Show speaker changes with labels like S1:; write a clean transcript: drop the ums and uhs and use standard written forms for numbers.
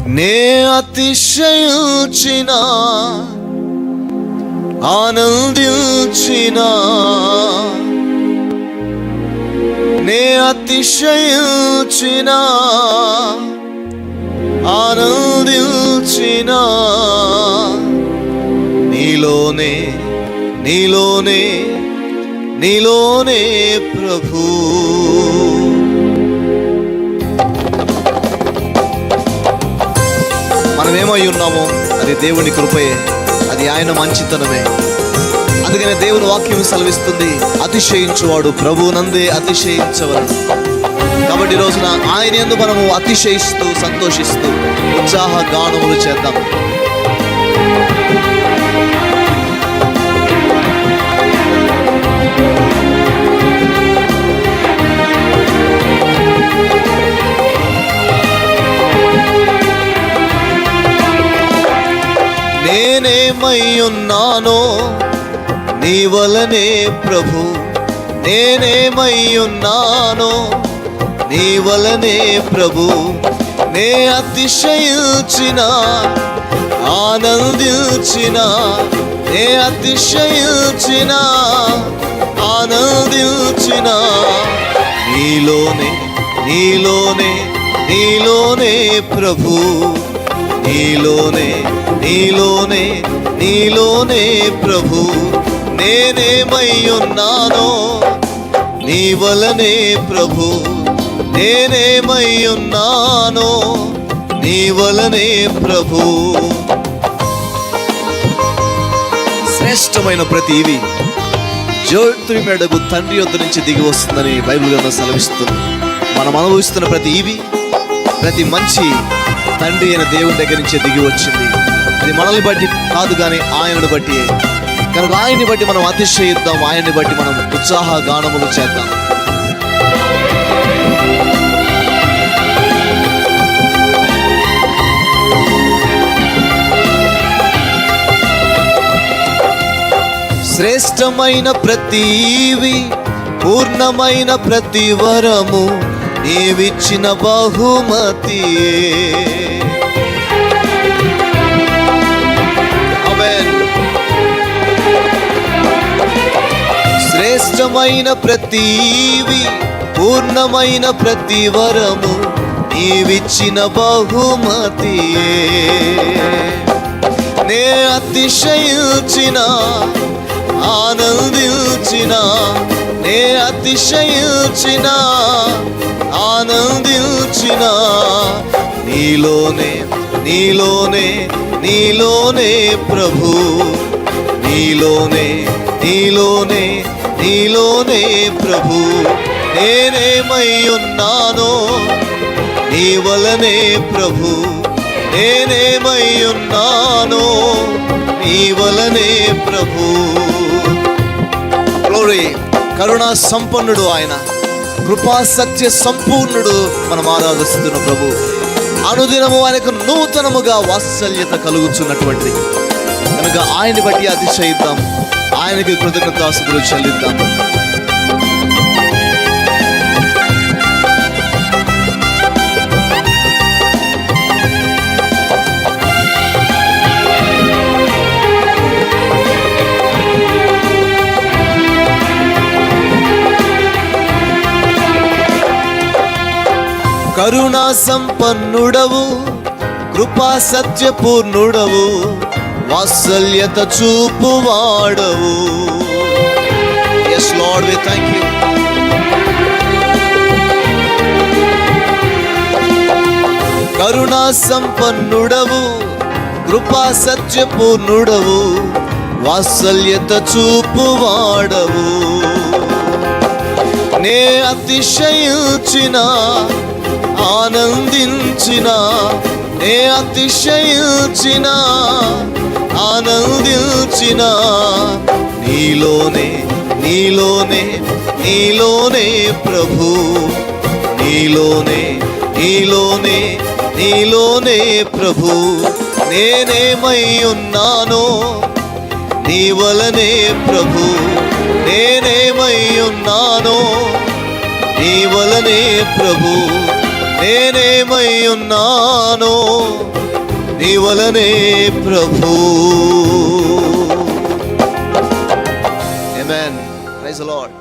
S1: నే అతిశయించిన ఆనందించిన, నే అతిశయించిన ఆనందించిన, నీలోనే నీలోనే నీలోనే ప్రభు. మనమేమై ఉన్నామో అది దేవుని కృపయే, అది ఆయన మంచితనమే. అందుకనే దేవుని వాక్యం సెలవిస్తుంది, అతిశయించువాడు ప్రభువునందే అతిశయించవలెను. కాబట్టి ఈ రోజున ఆయన యందు మనము అతిశయిస్తూ సంతోషిస్తూ ఉత్సాహ గానములు చేద్దాం. నేనేమై ఉన్నానో నీ వలనే ప్రభు, నేనేమై ఉన్నానో నీ వలనే ప్రభు. నే అతిశయించిన ఆనందించిన, నే అతిశయించిన ఆనందించిన, నీలోనే నీలోనే నీలోనే ప్రభు, నీలోనే నీలోనే నీలోనే ప్రభు. నేనేమై ఉన్నానో నీ వలనే ప్రభు, నేనేమై ఉన్నానో నీ వలనే ప్రభు. శ్రేష్టమైన ప్రతి ఇవి జ్యోతి మెడకు తండ్రి యొద్ద నుంచి దిగి వస్తుందని బైబిల్ గ్రంథం సెలవిస్తుంది. మనం అనుభవిస్తున్న ప్రతి ఇవి, ప్రతి మంచి తండ్రి అయిన దేవుని దగ్గర నుంచే దిగి వచ్చింది. అది మనల్ని బట్టి కాదు కానీ ఆయనను బట్టి. కనుక ఆయన్ని బట్టి మనం అతిశయిద్దాం, ఆయన్ని బట్టి మనం ఉత్సాహ గానములు చేద్దాం. శ్రేష్టమైన ప్రతివి, పూర్ణమైన ప్రతి వరము నీవిచ్చిన బహుమతియే. ఆమేన్. శ్రేష్టమైన ప్రతివి, పూర్ణమైన ప్రతి వరము నీవిచ్చిన బహుమతియే. నే అతిశయించిన ఆనందించిన, నే అతిశయించిన ఆనందించిన, నీలోనే నీలోనే నీలోనే ప్రభు, నీలోనే నీలోనే నీలోనే ప్రభు. నేనేమై ఉన్నానో నీ వలనే ప్రభు, నేనేమై ఉన్నానో నీ వలనే ప్రభు. గ్లోరీ. కరుణా సంపన్నుడు ఆయన, కృపా సత్య సంపూర్ణుడు మనం ఆరాధిస్తున్న ప్రభు. అనుదినము ఆయనకు నూతనముగా వాత్సల్యత కలుగుతున్నటువంటి కనుక ఆయన్ని బట్టి అతిశయిద్దాం, ఆయనకి కృతజ్ఞతాస్తుతులు చెల్లిద్దాం. కరుణా సంపన్నుడవు, కృపా సత్యపూర్ణుడవు, వాత్సల్యత చూపువాడవు. Yes Lord, we thank you. కరుణా సంపన్నుడవు, కృపా సత్యపూర్ణుడవు, వాత్సల్యత చూపువాడవు. నే అతిశయించిన ఆనందించిన, నే అతిశయించిన ఆనందించిన, నీలోనే నీలోనే నీలోనే ప్రభు, నీలోనే నీలోనే నీలోనే ప్రభు. నేనేమై ఉన్నానో నీ వలనే ప్రభు, నేనేమై ఉన్నానో నీ వలనే ప్రభు. నేనేమై ఉన్నానో నీ వలనే ప్రభు. ఆమేన్. Praise the lord.